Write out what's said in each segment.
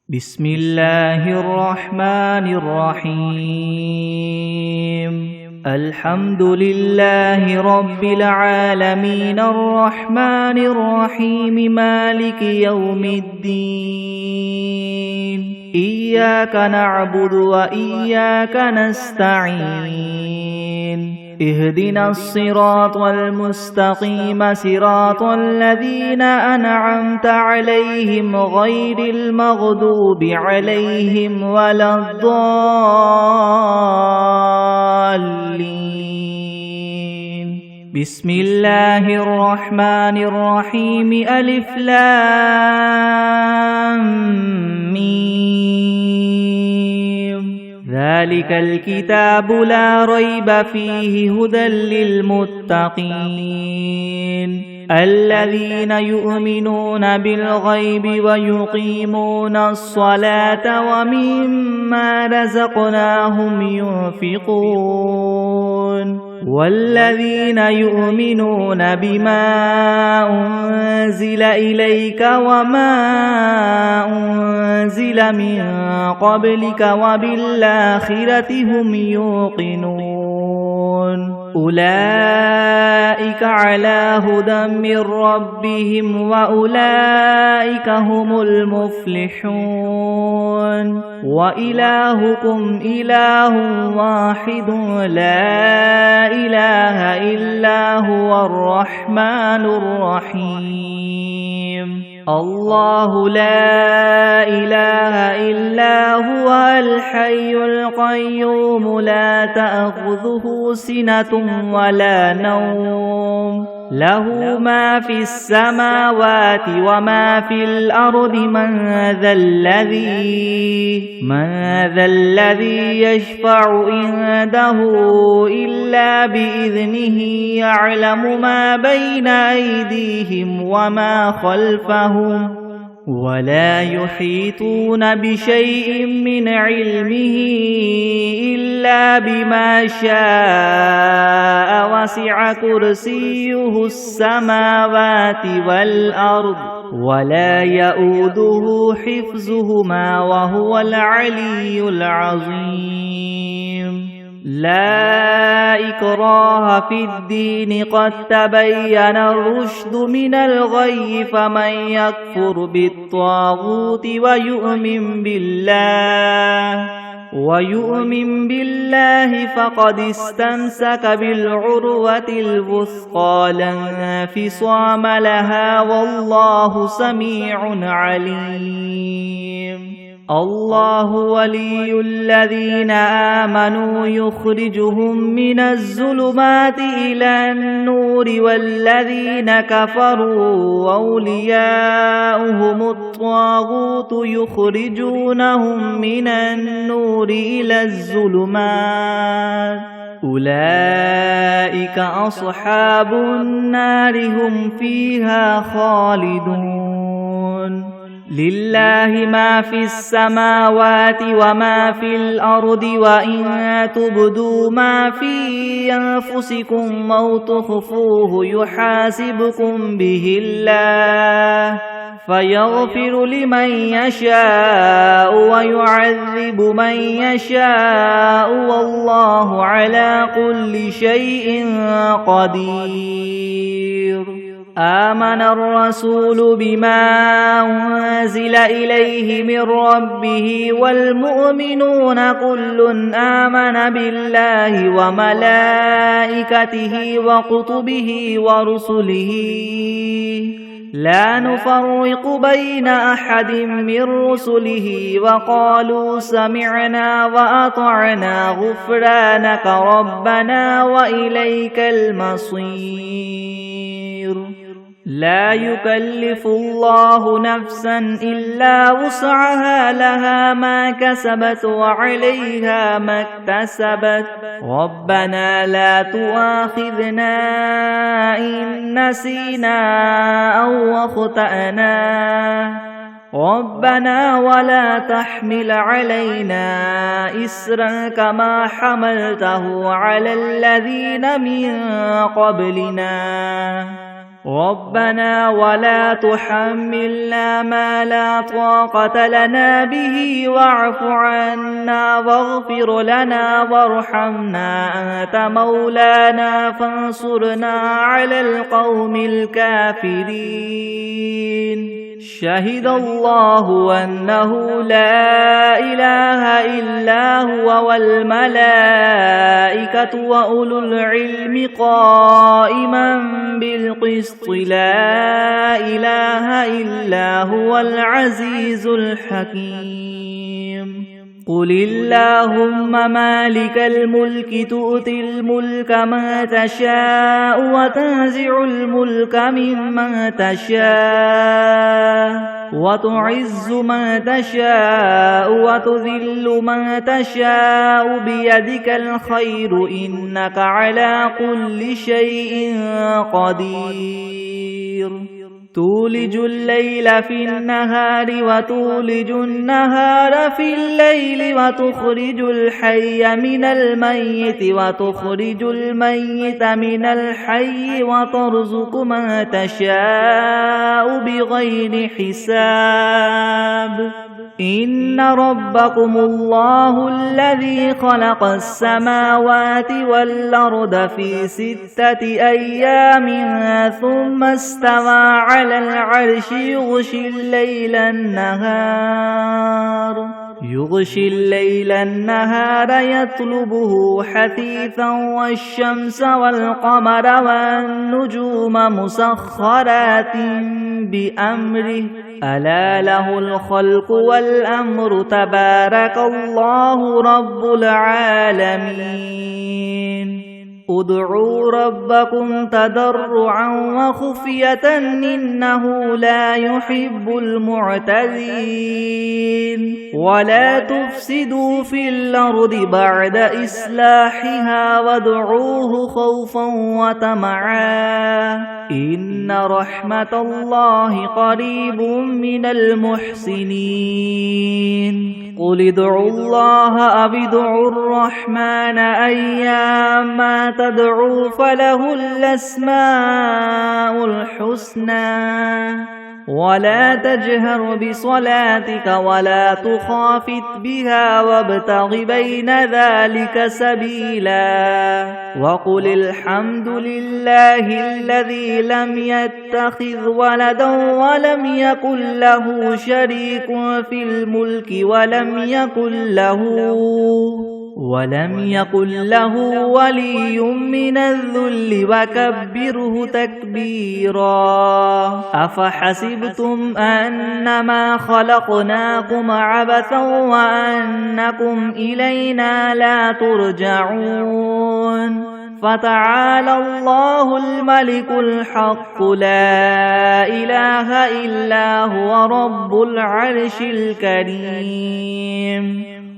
بسم الله الرحمن الرحيم الحمد لله رب العالمين الرحمن الرحيم مالك يوم الدين إياك نعبد وإياك نستعين اهدنا الصراط المستقيم صراط الذين أنعمت عليهم غير المغضوب عليهم ولا الضالين بسم الله الرحمن الرحيم ألف لام ميم ذلك الكتاب لا ريب فيه هدى للمتقين الذين يؤمنون بالغيب ويقيمون الصلاة ومما رزقناهم ينفقون والذين يؤمنون بما أنزل إليك وما أنزل من قبلك وبالآخرة هم يوقنون أولئك على هدى من ربهم وأولئك هم المفلحون وإلهكم إله واحد لا إله إلا هو الرحمن الرحيم الله لا إله إلا هو الحي القيوم لا تأخذه سنة ولا نوم له ما في السماوات وما في الأرض من ذا الذي يشفع عنده إلا بإذنه يعلم ما بين أيديهم وما خلفهم ولا يحيطون بشيء من علمه إلا بما شاء وسع كرسيه السماوات والأرض ولا يؤوده حفظهما وهو العلي العظيم لا إكراه في الدين قد تبين الرشد من الغي فمن يكفر بالطاغوت ويؤمن بالله فقد استمسك بالعروة الوثقى لا انفصام لها والله سميع عليم الله ولي الذين آمنوا يخرجهم من الظلمات إلى النور والذين كفروا أولياؤهم الطاغوت يخرجونهم من النور إلى الظلمات أولئك أصحاب النار هم فيها خالدون لله ما في السماوات وما في الأرض وإن تبدوا ما في أنفسكم أو تخفوه يحاسبكم به الله فيغفر لمن يشاء ويعذب من يشاء والله على كل شيء قدير آمن الرسول بما أنزل إليه من ربه والمؤمنون كل آمن بالله وملائكته وكتبه ورسله لا نفرق بين أحد من رسله وقالوا سمعنا وأطعنا غفرانك ربنا وإليك المصير لا يكلف الله نفسا إلا وسعها لها ما كسبت وعليها ما اكتسبت ربنا لا تؤاخذنا إن نسينا أو أخطأنا ربنا ولا تحمل علينا إسرا كما حملته على الذين من قبلنا ربنا ولا تحملنا ما لا طاقة لنا به واعف عنا واغفر لنا وارحمنا أنت مولانا فانصرنا على القوم الكافرين شهد الله أنه لا إله إلا هو والملائكة وأولو العلم قائما بالقسط لا إله إلا هو العزيز الحكيم قل اللهم مالك الملك تؤتي الملك من تشاء وتنزع الملك ممن تشاء وتعز من تشاء وتذل من تشاء بيدك الخير إنك على كل شيء قدير تولج الليل في النهار وتولج النهار في الليل وتخرج الحي من الميت وتخرج الميت من الحي وترزق من تشاء بغير حساب إن ربكم الله الذي خلق السماوات والأرض في 6 أيام ثم استوى على العرش يغشي الليل النهار يطلبه حثيثا والشمس والقمر والنجوم مسخرات بأمره ألا له الخلق والأمر تبارك الله رب العالمين ادعوا ربكم تضرعا وخفية إنه لا يحب المعتدين ولا تفسدوا في الأرض بعد إصلاحها وادعوه خوفا وطمعا إن رحمة الله قريب من المحسنين قل ادعوا الله أو ادعوا الرحمن أيما تدعوا فله الأسماء الحسنى ولا تجهر بصلاتك ولا تخافت بها وابتغ بين ذلك سبيلا وقل الحمد لله الذي لم يتخذ ولدا ولم يكن له شريك في الملك ولم يكن له ولي من الذل وكبره تكبيرا أفحسبتم أنما خلقناكم عبثا وأنكم إلينا لا ترجعون فتعالى الله الملك الحق لا إله إلا هو رب العرش الكريم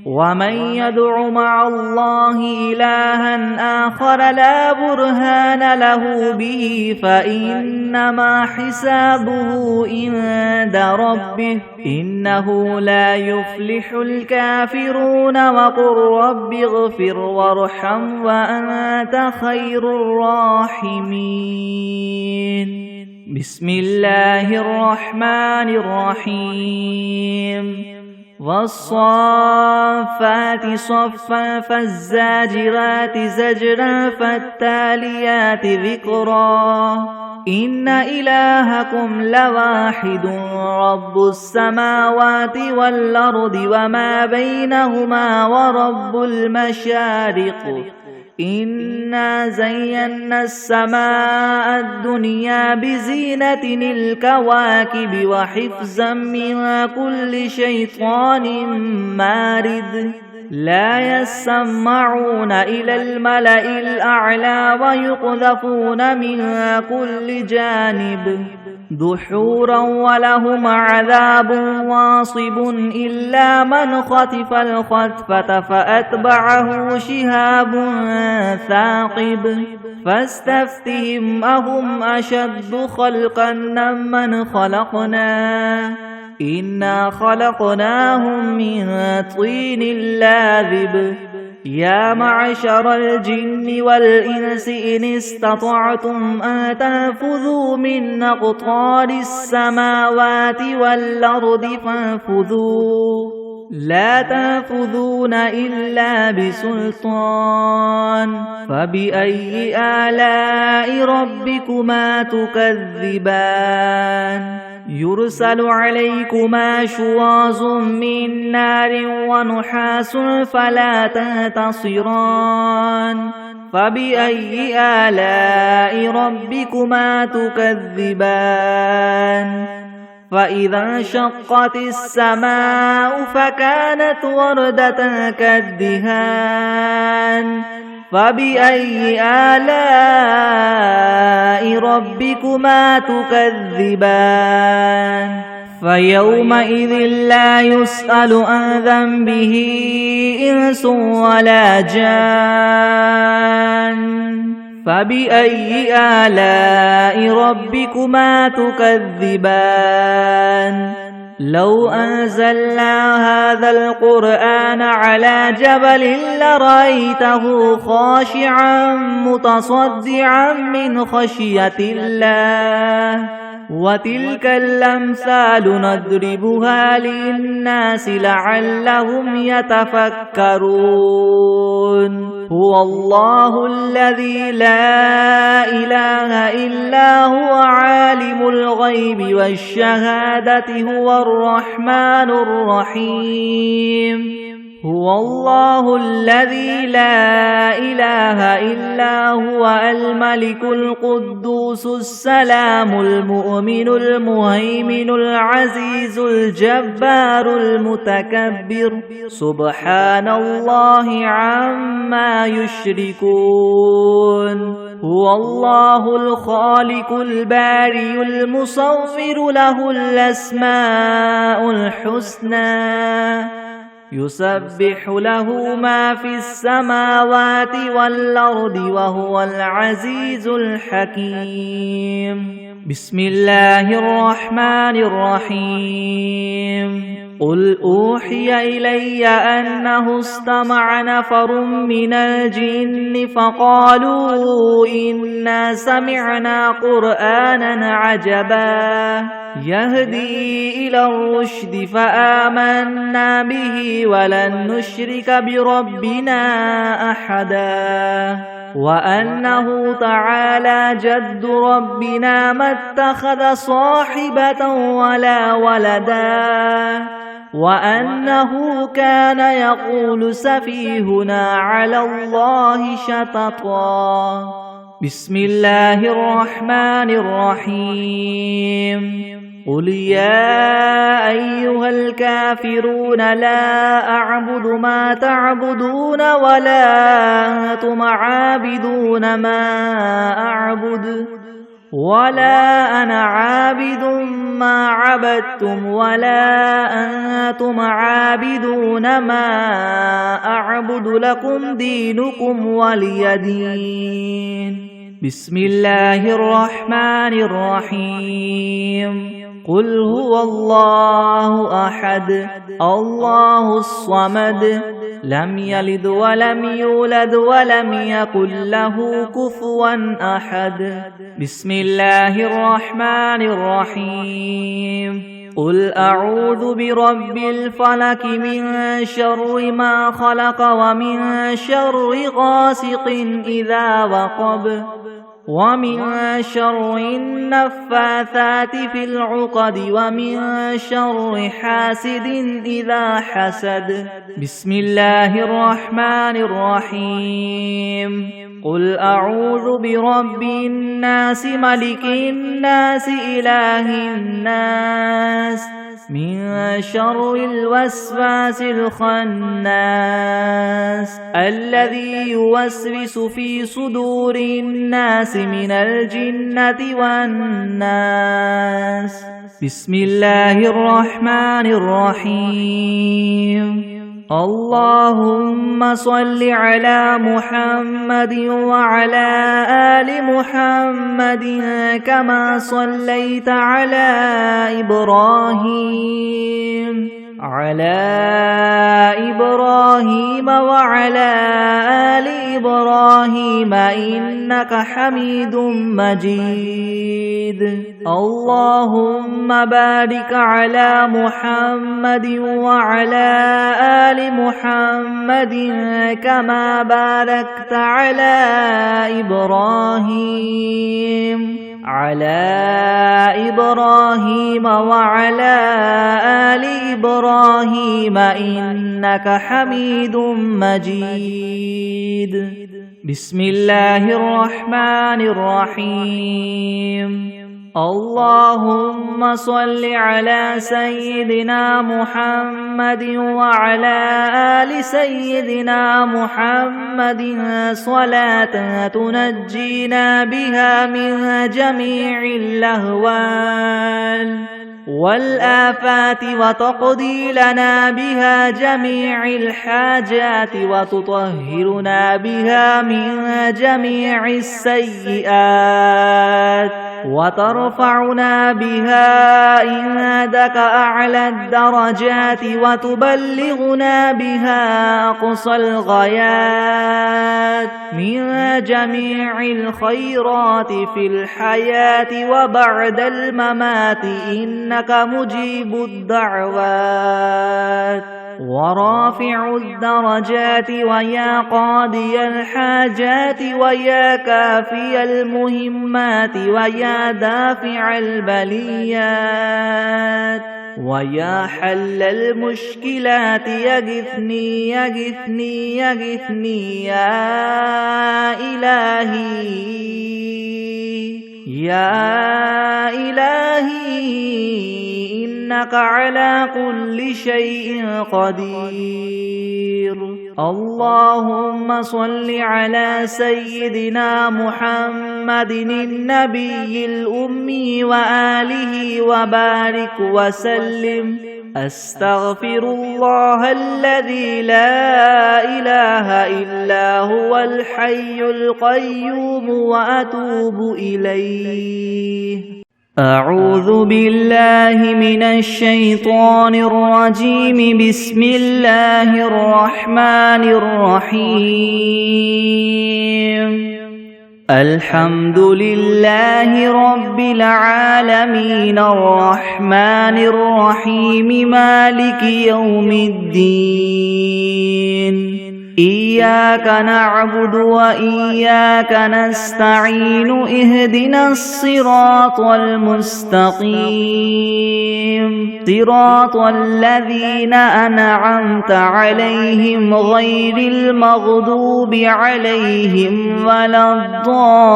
ومن يدع مع الله إلها آخر لا برهان له به فإنما حسابه عند ربه إنه لا يفلح الكافرون وقل رب اغفر وارحم وأنت خير الراحمين بسم الله الرحمن الرحيم والصافات صفا فالزاجرات زجرا فالتاليات ذكرا إن إلهكم لواحد رب السماوات والأرض وما بينهما ورب المشارق إنا زينا السماء الدنيا بزينة الكواكب وحفظا من كل شيطان مارد لا يسمعون إلى الملأ الأعلى ويقذفون من كل جانب دحورا ولهم عذاب واصب إلا من خطف الخطفة فأتبعه شهاب ثاقب فاستفتهم أهم أشد خلقا ممن خلقنا إنا خلقناهم من طين لاذب يا معشر الجن والإنس إن استطعتم أن تنفذوا من أقطار السماوات والأرض فانفذوا لا تنفذون إلا بسلطان فبأي آلاء ربكما تكذبان يرسل عليكما شواظ من نار ونحاس فلا تنتصران فبأي آلاء ربكما تكذبان فإذا انشقت السماء فكانت وردة كالدهان فبأي آلاء ربكما تكذبان فيومئذ لا يسأل عن ذنبه إنس ولا جان فبأي آلاء ربكما تكذبان لو أنزلنا هذا القرآن على جبل لرأيته خاشعا متصدعا من خشية الله وتلك الأمثال نضربها للناس لعلهم يتفكرون هو الله الذي لا إله إلا هو عالم الغيب والشهادة هو الرحمن الرحيم هو الله الذي لا إله إلا هو الملك القدوس السلام المؤمن المهيمن العزيز الجبار المتكبر سبحان الله عما يشركون هو الله الخالق البارئ المصور له الأسماء الحسنى يسبح له ما في السماوات والأرض وهو العزيز الحكيم بسم الله الرحمن الرحيم قل أوحي إلي أنه استمع نفر من الجن فقالوا إنا سمعنا قرآنا عجبا يهدي إلى الرشد فآمنا به ولن نشرك بربنا أحدا وأنه تعالى جد ربنا ما اتخذ صاحبة ولا ولدا وأنه كان يقول سفيهنا على الله شططا بسم الله الرحمن الرحيم قل يا أيها الكافرون لا أعبد ما تعبدون ولا أنتم عابدون ما أعبد ولا أنا عابد ما عبدتم ولا أنتم عابدون ما أعبد لكم دينكم ولي دين بسم الله الرحمن الرحيم قل هو الله أحد الله الصمد لم يلد ولم يولد ولم يكن له كفوا أحد بسم الله الرحمن الرحيم قل أعوذ برب الفلك من شر ما خلق ومن شر غاسق إذا وقب ومن شر النفاثات في العقد ومن شر حاسد إذا حسد بسم الله الرحمن الرحيم قل أعوذ برب الناس ملك الناس إله الناس من شر الوسواس الخناس الذي يوسوس في صدور الناس من الجنة والناس بسم الله الرحمن الرحيم اللهم صل على محمد وعلى آل محمد كما صليت على إبراهيم على إبراهيم وعلى آل إبراهيم إنك حميد مجيد اللهم بارك على محمد وعلى آل محمد كما باركت على إبراهيم وعلى آل إبراهيم إنك حميد مجيد بسم الله الرحمن الرحيم اللهم صل على سيدنا محمد وعلى آل سيدنا محمد صلاة تنجينا بها من جميع الأهوال والآفات وتقضي لنا بها جميع الحاجات وتطهرنا بها من جميع السيئات وترفعنا بها عندك أعلى الدرجات وتبلغنا بها أقصى الغايات من جميع الخيرات في الحياة وبعد الممات إنك مجيب الدعوات ورافع الدرجات ويا قاضي الحاجات ويا كافي المهمات ويا دافع البليات ويا حل المشكلات يغثني يغثني يغثني يا إلهي إنك على كل شيء قدير اللهم صل على سيدنا محمد النبي الأمي وآله وبارك وسلم أستغفر الله الذي لا إله إلا هو الحي القيوم وأتوب إليه أعوذ بالله من الشيطان الرجيم بسم الله الرحمن الرحيم الحمد لله رب العالمين الرحمن الرحيم مالك يوم الدين إياك نعبد وإياك نستعين اهدنا الصراط المستقيم صراط الذين أنعمت عليهم غير المغضوب عليهم ولا الضالين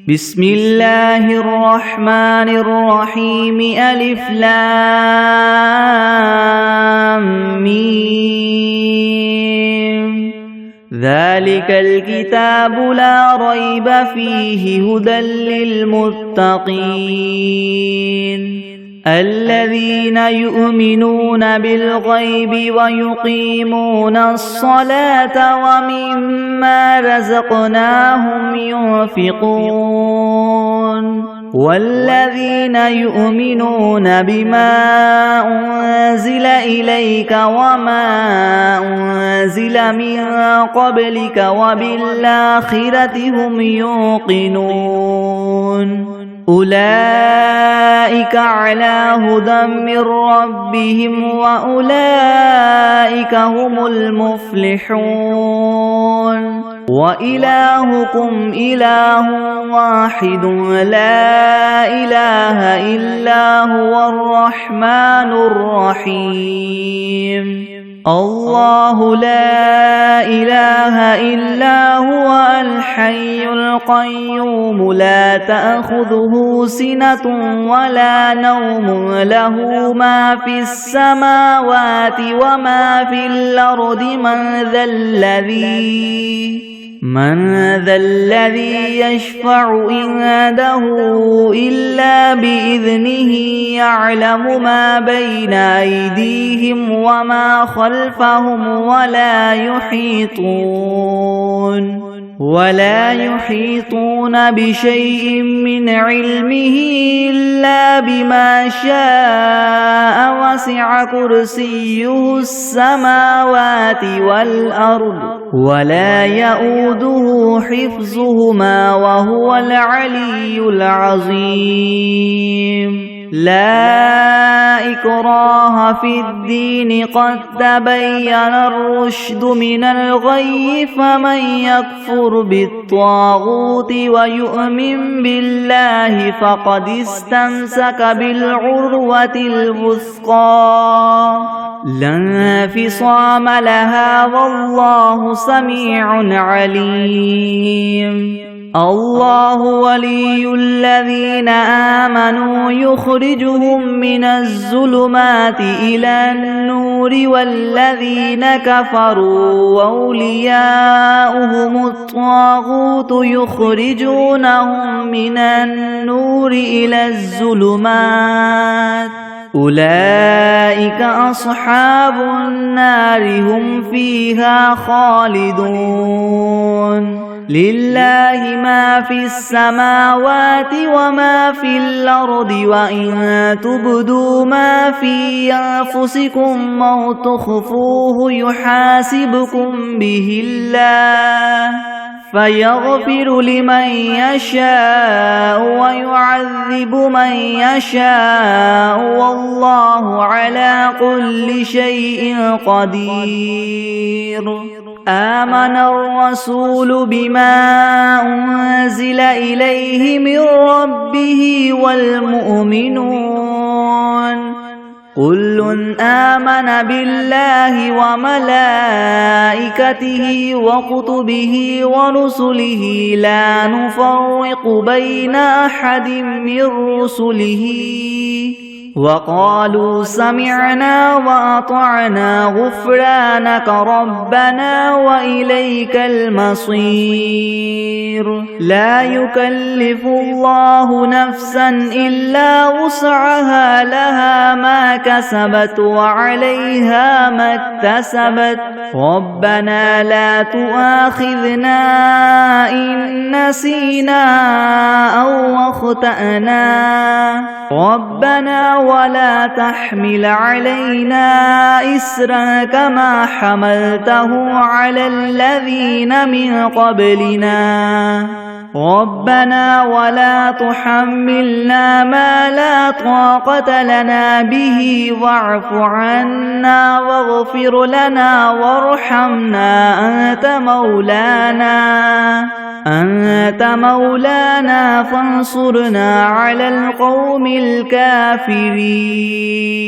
بسم الله الرحمن الرحيم ألف لام ميم ذلك الكتاب لا ريب فيه هدى للمتقين الذين يؤمنون بالغيب ويقيمون الصلاة ومما رزقناهم ينفقون والذين يؤمنون بما أنزل إليك وما أنزل من قبلك وبالآخرة هم يوقنون أولئك على هدى من ربهم وأولئك هم المفلحون وإلهكم إله واحد لا إله إلا هو الرحمن الرحيم الله لا إله إلا هو الحي القيوم لا تأخذه سنة ولا نوم له ما في السماوات وما في الأرض من ذا الذي يشفع عنده إلا بإذنه يعلم ما بين أيديهم وما خلفهم ولا يحيطون ولا يحيطون بشيء من علمه إلا بما شاء وسع كرسيه السماوات والأرض ولا يؤوده حفظهما وهو العلي العظيم لا إكراه في الدين قد تبين الرشد من الغي فمن يكفر بالطاغوت ويؤمن بالله فقد استمسك بالعروة الوثقى لا انفصام لها والله سميع عليم الله ولي الذين آمنوا يخرجهم من الظلمات إلى النور والذين كفروا وأولياؤهم الطاغوت يخرجونهم من النور إلى الظلمات أولئك أصحاب النار هم فيها خالدون لله ما في السماوات وما في الأرض وإن تبدوا ما في أنفسكم أو تخفوه يحاسبكم به الله فيغفر لمن يشاء ويعذب من يشاء والله على كل شيء قدير آمن الرسول بما أنزل إليه من ربه والمؤمنون كل آمن بالله وملائكته وكتبه ورسله لا نفرق بين أحد من رسله وقالوا سمعنا وأطعنا غفرانك ربنا وإليك المصير لا يكلف الله نفسا إلا وسعها لها ما كسبت وعليها ما اكتسبت ربنا لا تؤاخذنا إن نسينا أو أخطأنا ربنا ولا تحمل علينا إسرا كما حملته على الذين من قبلنا ربنا ولا تحملنا ما لا طاقة لنا به واعف عنا واغفر لنا وارحمنا أنت مولانا فانصرنا على القوم الكافرين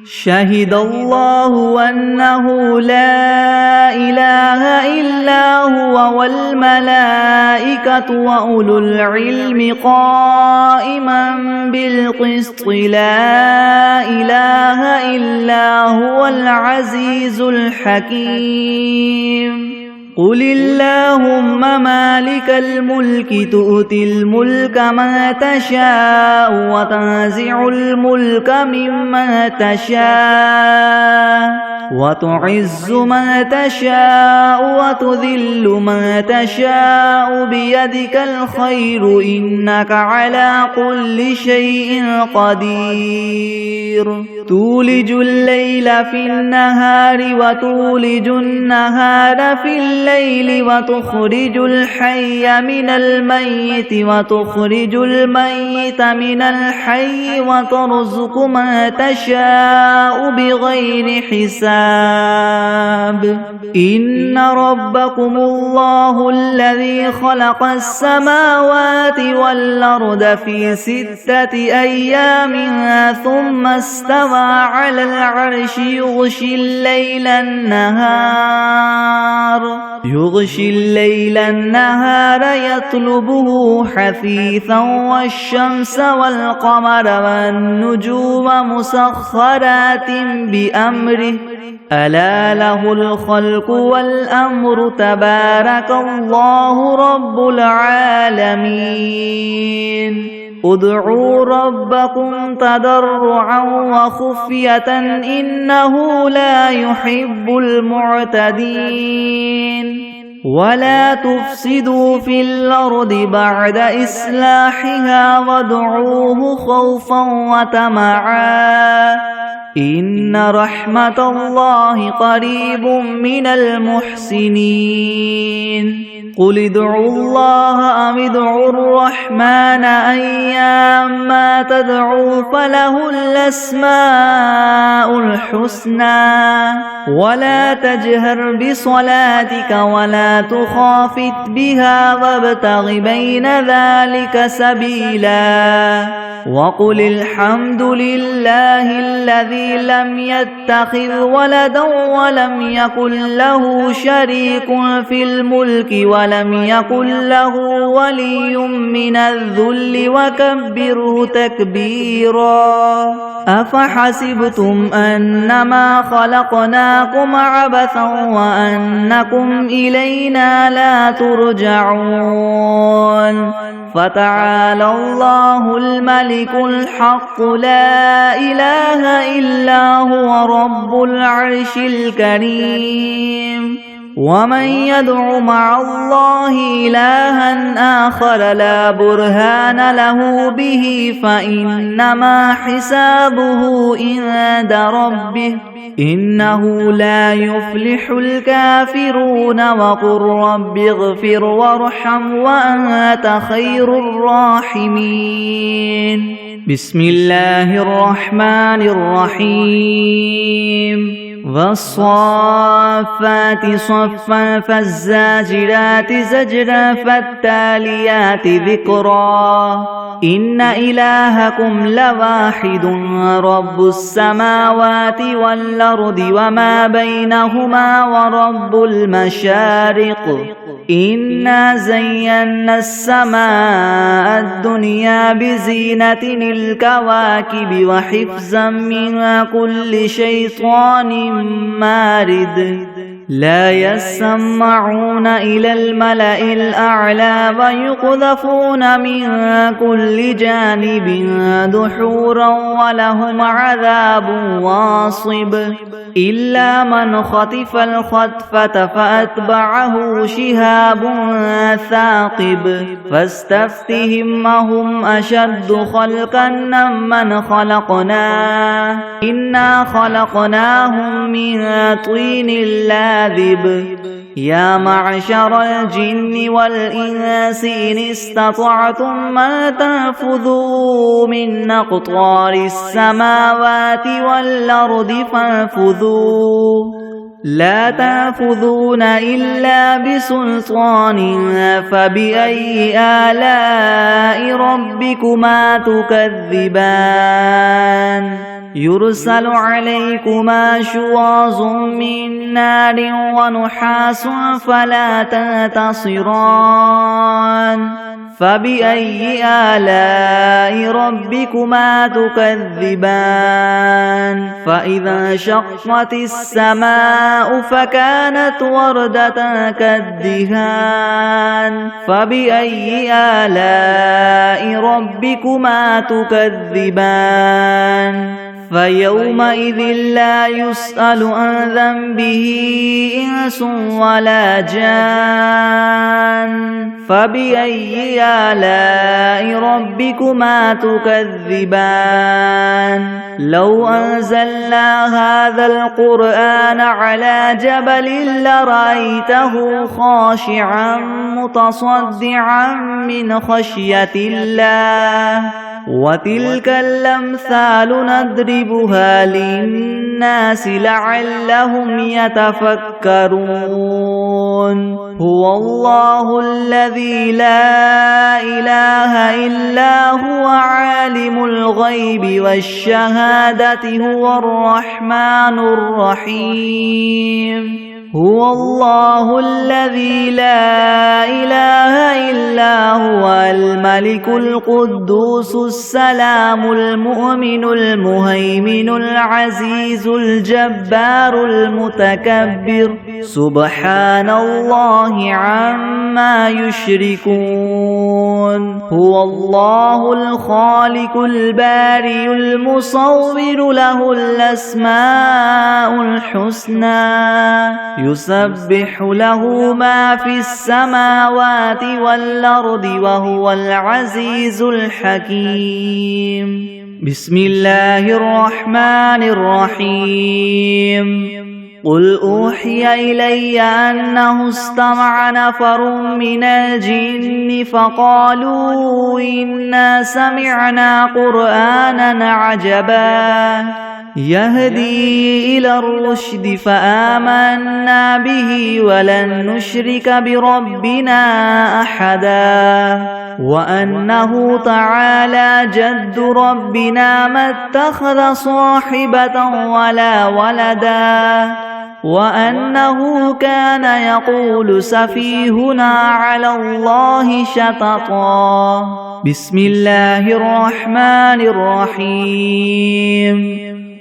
شهد الله أنه لا إله إلا هو والملائكة وأولو العلم قائما بالقسط لا إله إلا هو العزيز الحكيم قل اللهم مالك الملك تؤتي الملك من تشاء وتنزع الملك ممن تشاء وتعز من تشاء وتذل من تشاء بيدك الخير إنك على كل شيء قدير تولج الليل في النهار وتولج النهار في الليل وتخرج الحي من الميت وتخرج الميت من الحي وترزق من تشاء بغير حساب إن ربكم الله الذي خلق السماوات والأرض في 6 أيام ثم استوى على العرش يغشي الليل النهار يطلبه حثيثا والشمس والقمر والنجوم مسخرات بأمره ألا له الخلق والأمر تبارك الله رب العالمين ادعوا ربكم تضرعا وخفية إنه لا يحب المعتدين ولا تفسدوا في الأرض بعد إصلاحها وادعوه خوفا وطمعا إن رحمة الله قريب من المحسنين قل ادعوا الله أم ادعوا الرحمن أيما تدعوا فله الأسماء الحسنى ولا تجهر بصلاتك ولا تخافت بها وابتغ بين ذلك سبيلا وقل الحمد لله الذي لم يتخذ ولدا ولم يكن له شريك في الملك ولم يكن له ولي من الذل وكبره تكبيرا أفحسبتم أنما خلقناكم عبثا وأنكم إلينا لا ترجعون فتعالى الله الملك الحق لا إله إلا هو رب العرش الكريم ومن يدع مع الله إلها آخر لا برهان له به فإنما حسابه عند ربه إنه لا يفلح الكافرون وقل رب اغفر وارحم وأنت خير الراحمين بسم الله الرحمن الرحيم والصافات صفا فالزاجرات زجرا فالتاليات ذكرا إن إلهكم لواحد رب السماوات والأرض وما بينهما ورب المشارق إنا زينا السماء الدنيا بزينة الكواكب وحفظا من كل شيطان مارد لا يسمعون إلى الملأ الأعلى ويقذفون من كل جانب دحورا ولهم عذاب واصب إلا من خطف الخطفة فأتبعه شهاب ثاقب فاستفتهم أهم أشد خلقا ممن خلقنا إنا خلقناهم من طين لاذب يا معشر الجن والإنس إن استطعتم ما تنفذوا من أقطار السماوات والأرض فانفذوا لا تنفذون إلا بسلطان فبأي آلاء ربكما تكذبان يرسل عليكما شواظ من نار ونحاس فلا تنتصران فبأي آلاء ربكما تكذبان فإذا انشقت السماء فكانت وردة كالدهان فبأي آلاء ربكما تكذبان فيومئذ لا يسأل عن ذنبه إنس ولا جان فبأي آلاء ربكما تكذبان لو أنزلنا هذا القرآن على جبل لرأيته خاشعا متصدعا من خشية الله وتلك الأمثال نضربها للناس لعلهم يتفكرون هو الله الذي لا إله إلا هو عالم الغيب والشهادة هو الرحمن الرحيم هو الله الذي لا إله إلا هو الملك القدوس السلام المؤمن المهيمن العزيز الجبار المتكبر سبحان الله عما يشركون هو الله الخالق البارئ المصور له الأسماء الحسنى يسبح له ما في السماوات والأرض وهو العزيز الحكيم. بسم الله الرحمن الرحيم. قل أوحي إلي أنه استمع نفر من الجن فقالوا إنا سمعنا قرآنا عجبا يهدي إلى الرشد فآمنا به ولن نشرك بربنا أحدا وأنه تعالى جد ربنا ما اتخذ صاحبة ولا ولدا وأنه كان يقول سفيهنا على الله شططا. بسم الله الرحمن الرحيم.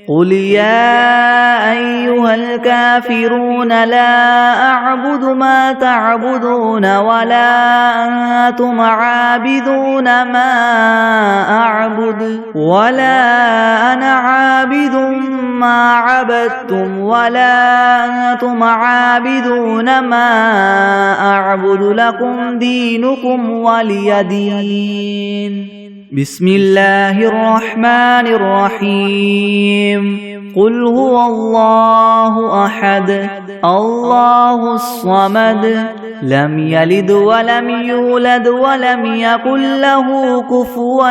قل يا أيها الكافرون لا أعبد ما تعبدون ولا أنتم عابدون ما أعبد ولا أنا عابد ما عبدتم ولا أنتم عابدون ما أعبد لكم دينكم ولي دين. بسم الله الرحمن الرحيم. قل هو الله أحد الله الصمد لم يلد ولم يولد ولم يكن له كفوا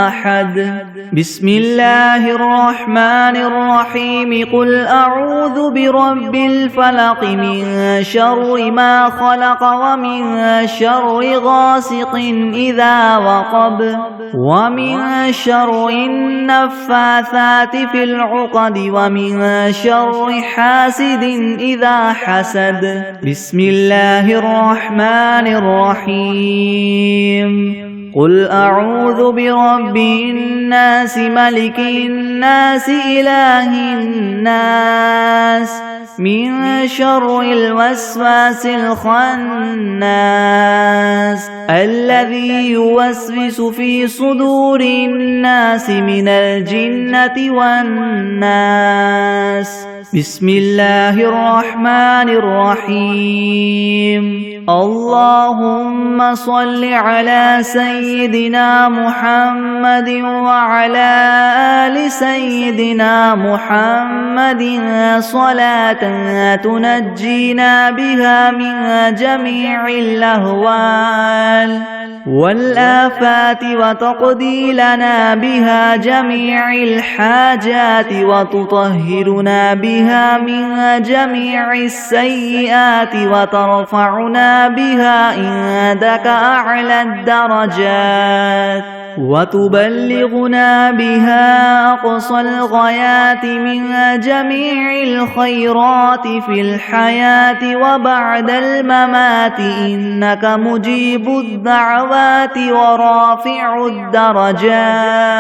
أحد. بسم الله الرحمن الرحيم. قل أعوذ برب الفلق من شر ما خلق ومن شر غاسق إذا وقب ومن شر النفاثات في العقد ومن شر حاسد إذا حسد. بسم الله الرحمن الرحيم. قل أعوذ برب الناس ملك الناس إله الناس من شر الوسواس الخناس الذي يوسوس في صدور الناس من الجنة والناس. بسم الله الرحمن الرحيم. اللهم صل على سيدنا محمد وعلى آل سيدنا محمد صلاة تنجينا بها من جميع الأهوال والآفات وتقضي لنا بها جميع الحاجات وتطهرنا بها من جميع السيئات وترفعنا بها عندك أعلى الدرجات وتبلغنا بها أقصى الغايات من جميع الخيرات في الحياة وبعد الممات إنك مجيب الدعوات ورافع الدرجات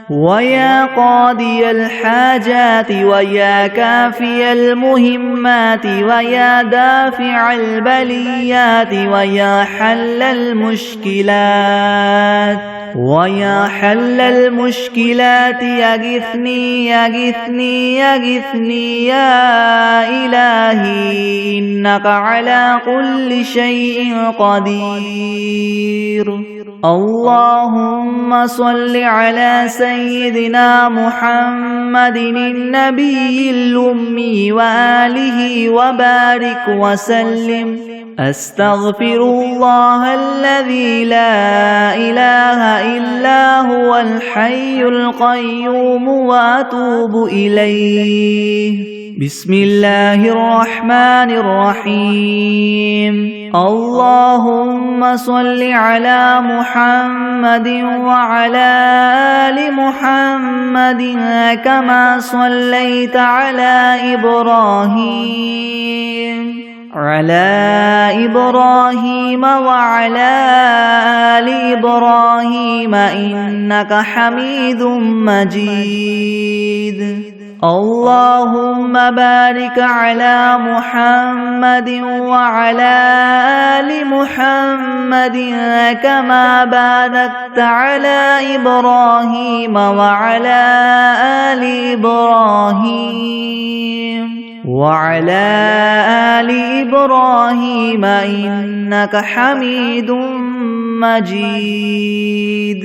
ويا قاضي الحاجات ويا كافي المهمات ويا دافع البليات ويا حل المشكلات ويا حل المشكلات يغثني يغثني يغثني يا إلهي إنك على كل شيء قدير. اللهم صل على سيدنا محمد النبي الأمي وآله وبارك وسلم. أستغفر الله الذي لا إله إلا هو الحي القيوم وأتوب إليه. بسم الله الرحمن الرحيم. اللهم صل على محمد وعلى آل محمد كما صليت على إبراهيم وعلى آل إبراهيم إنك حميد مجيد. اللهم بارك على محمد وعلى آل محمد كما باركت على إبراهيم وعلى آل إبراهيم إنك حميد مجيد.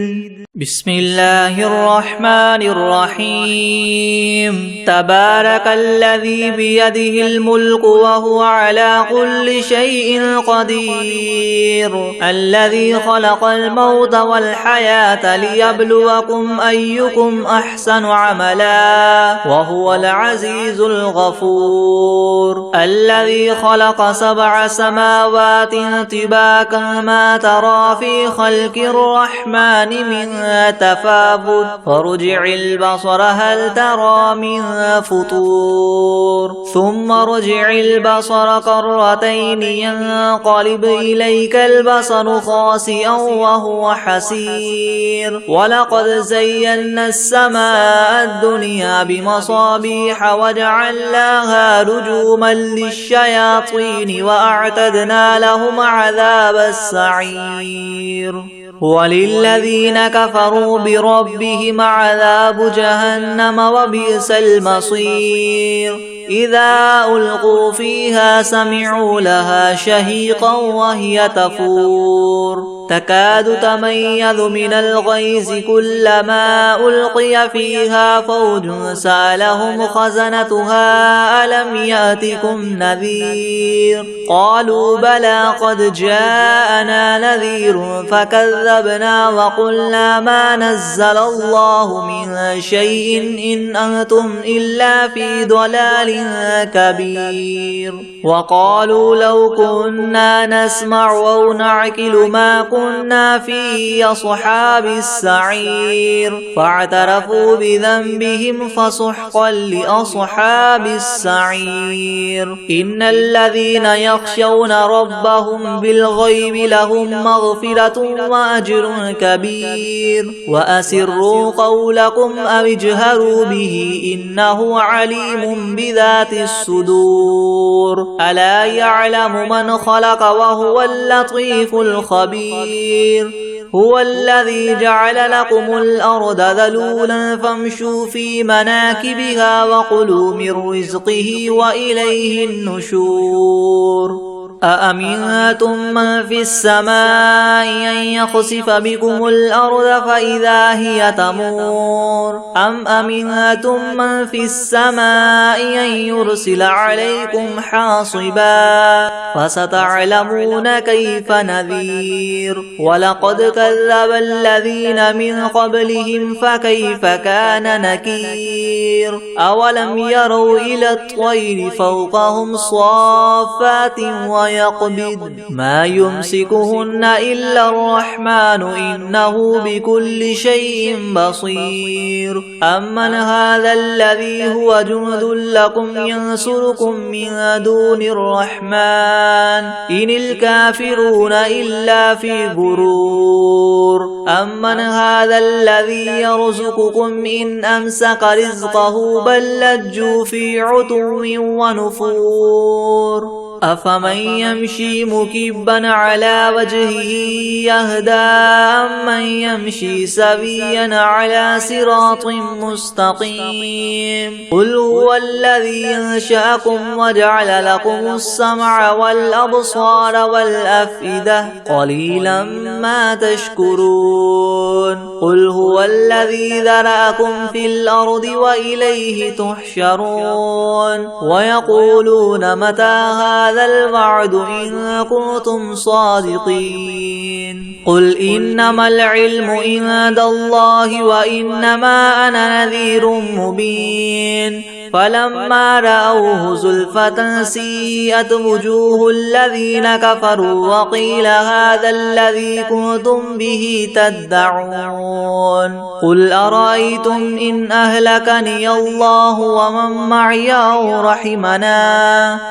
بسم الله الرحمن الرحيم. تبارك الذي بيده الملك وهو على كل شيء قدير، الذي خلق الموت والحياة ليبلوكم أيكم أحسن عملا وهو العزيز الغفور، الذي خلق 7 سماوات طباقا ما ترى في خلق الرحمن من تفاوت فرجع البصر هل ترى من فطور، ثم رجع البصر كرتين ينقلب إليك البصر خاسئا وهو حسير، ولقد زينا السماء الدنيا بمصابيح وجعلناها رجوما للشياطين وأعتدنا لهم عذاب السعير، وللذين كفروا بربهم عذاب جهنم وبئس المصير، إذا ألقوا فيها سمعوا لها شهيقا وهي تفور تكاد تميز من الغيظ كلما ألقي فيها فوج سألهم خزنتها ألم يأتكم نذير، قالوا بلى قد جاءنا نذير فكذبنا وقلنا ما نزل الله من شيء إن أنتم إلا في ضلال كبير، وقالوا لو كنا نسمع أو نعقل ما كنا في أصحاب السعير، فاعترفوا بذنبهم فسحقا لأصحاب السعير. إن الذين يخشون ربهم بالغيب لهم مغفرة وأجر كبير، وأسروا قولكم أو اجهروا به إنه عليم بذات الصدور، ألا يعلم من خلق وهو اللطيف الخبير. هو الذي جعل لكم الأرض ذلولا فامشوا في مناكبها وكلوا من رزقه وإليه النشور. أأمنتم من في السماء أن يخسف بكم الأرض فإذا هي تمور، أم أمنتم من في السماء أن يرسل عليكم حاصبا، فستعلمون كيف نذير. ولقد كذب الذين من قبلهم فكيف كان نكير. أولم يروا إلى الطير فوقهم صافات ويقبض ما يمسكهن إلا الرحمن إنه بكل شيء بصير. أمن هذا الذي هو جند لكم ينصركم من دون الرحمن إن الكافرون إلا في غرور. أمن هذا الذي يرزقكم إن أمسك رزقه بل لجوا في عتو ونفور. أفمن يمشي مكبا على وجهه يهدى أمن يمشي سويا على صراط مستقيم. قل هو الذي أنشأكم وجعل لكم السمع والأبصار والأفئدة قليلا ما تشكرون. قل هو الذي ذرأكم في الأرض وإليه تحشرون. ويقولون متى هذا الوعد إن كنتم صادقين. قل إنما العلم عند الله وإنما أنا نذير مبين. فلما رأوه زلفة سيئت وجوه الذين كفروا وقيل هذا الذي كنتم به تدعون قل أرأيتم إن أهلكني الله ومن معي أو رحمنا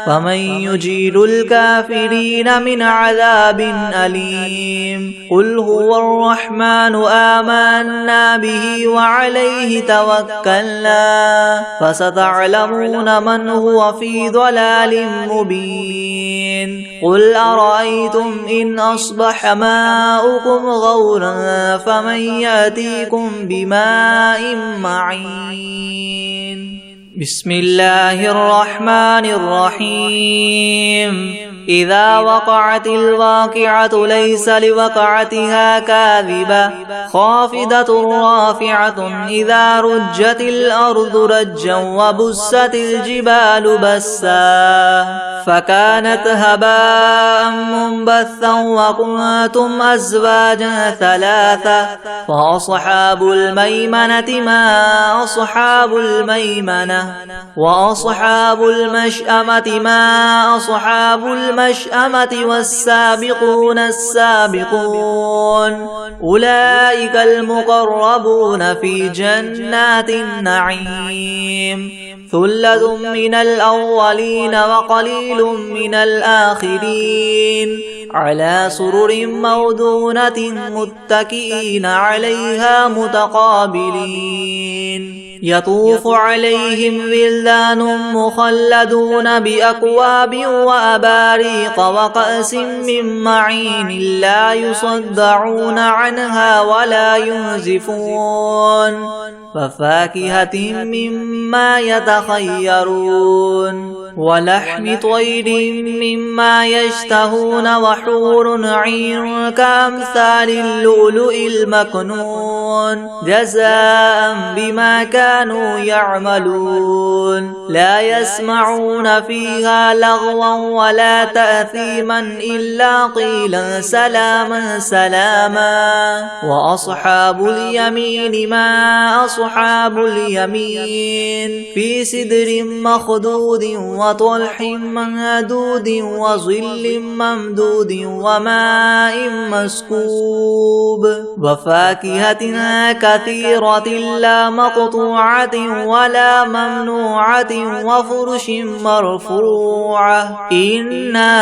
فمن يجير الكافرين من عذاب أليم قل هو الرحمن آمنا به وعليه توكلنا فستعلمون من هو في ضلال مبين قل أرأيتم إن أصبح ماؤكم غورا فمن يأتيكم بماء معين بسم الله الرحمن الرحيم إذا وقعت الواقعة ليس لوقعتها كاذبة خافضة رافعة إذا رجت الأرض رجا وبست الجبال بسا فكانت هباء منبثا وكنتم أزواجا ثلاثة فأصحاب الميمنة ما أصحاب الميمنة وأصحاب المشأمة ما أصحاب المشأمة والسابقون السابقون أولئك المقربون في جنات النعيم ثلة من الأولين وقليل من الآخرين على سرر موضونة متكئين عليها متقابلين يطوف عليهم ولدان مخلدون بأكواب وأباريق وكأس من معين لا يصدعون عنها ولا ينزفون وفاكهة مما يتخيرون ولحم طير مما يشتهون وحور عين كأمثال اللؤلؤ المكنون جزاء بما كانوا يعملون لا يسمعون فيها لغوا ولا تأثيما إلا قيلا سلاما سلاما وأصحاب اليمين ما أصحاب اليمين في سدر مخدود وطلح ممدود وظل ممدود وماء مسكوب وفاكهة كثيرة لا مقطوعة ولا ممنوعة وفرش مرفوعة إنا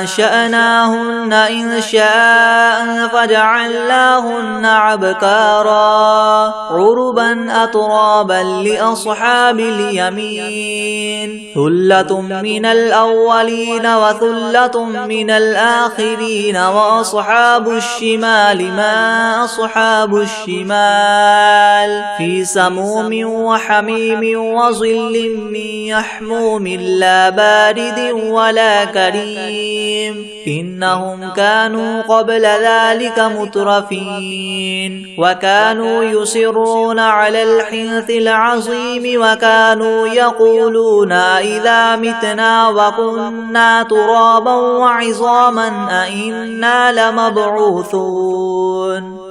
أنشأناهن إنشاء فجعلناهن عبكارا عربا أترابا لأصحاب اليمين ثلة من الأولين وثلة من الآخرين وأصحاب الشمال ما أصحاب الشمال في سموم وحميم وظل من يحموم لا بارد ولا كريم إنهم كانوا قبل ذلك مترفين وكانوا يصرون على الحنث العظيم وكانوا يقولون إذا متنا وكنا ترابا وعظاما أئنا لمبعوثون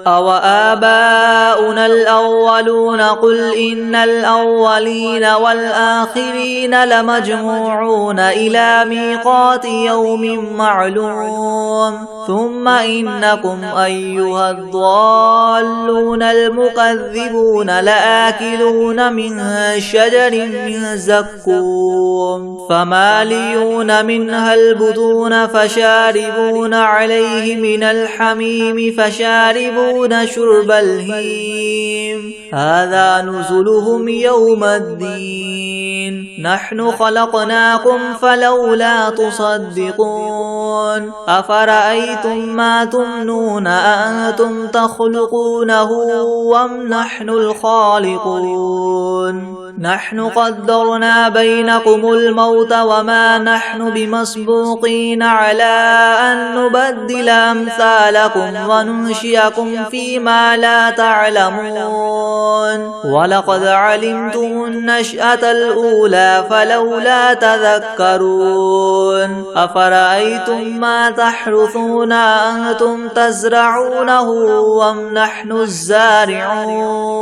أو آباؤنا الأولون قل إن الأولين والآخرين لمجموعون إلى ميقات يوم معلوم ثم إنكم أيها الضالون المكذبون لآكلون من شجر من زقوم فماليون منها البطون فشاربون عليه من الحميم فشاربون شرب الهيم هذا نزلهم يوم الدين نحن خلقناكم فلولا تصدقون أفرأيتم ما تمنون أأنتم تخلقونه أم نحن الخالقون نحن قدرنا بينكم الموت وما نحن بمسبوقين على أن نبدل أمثالكم وننشئكم فيما لا تعلمون ولقد علمتم النشأة الأولى فلولا تذكرون أفرأيتم ما تحرثون أنتم تزرعونه أم نحن الزارعون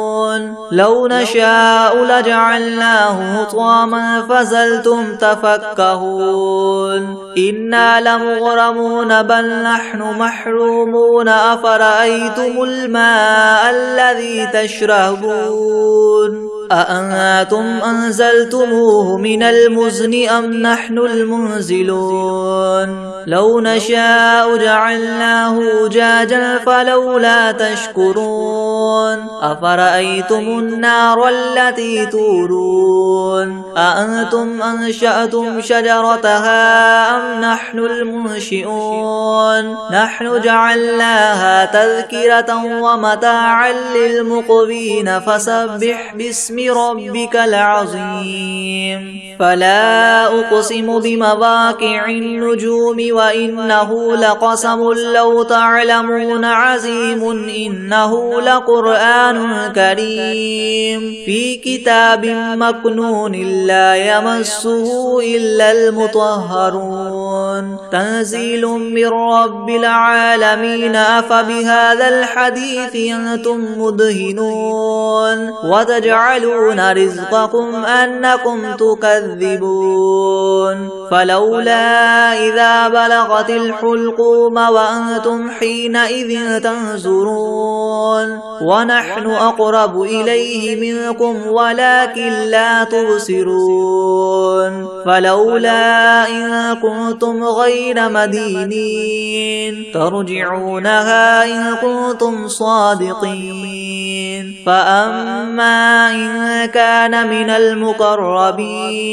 لو نشاء لجعلناه حطاما فظلتم تفكهون إنا لمغرمون بل نحن محرومون أفرأيتم الماء الذي تشربون أأنتم أنزلتموه من المزن أم نحن المنزلون لو نشاء جعلناه أجاجا فلولا تشكرون أفرأيتم النار التي تورون أأنتم أنشأتم شجرتها أم نحن المنشئون نحن جعلناها تذكرة ومتاعا للمقوين فسبح باسم ربك العظيم فلا أقسم بمواقع النجوم وإنه لقسم لو تعلمون عظيم إنه لقرآن كريم في كتاب مكنون لا يمسه إلا المطهرون تنزيل من رب العالمين أفبهذا الحديث أنتم مدهنون وتجعلون رزقكم أنكم تكذبون فلولا إذا بلغت الحلقوم وأنتم حينئذ تنظرون ونحن أقرب إليه منكم ولكن لا تبصرون فلولا إن كنتم غير مدينين ترجعونها إن كنتم صادقين فأما إن كان من المقربين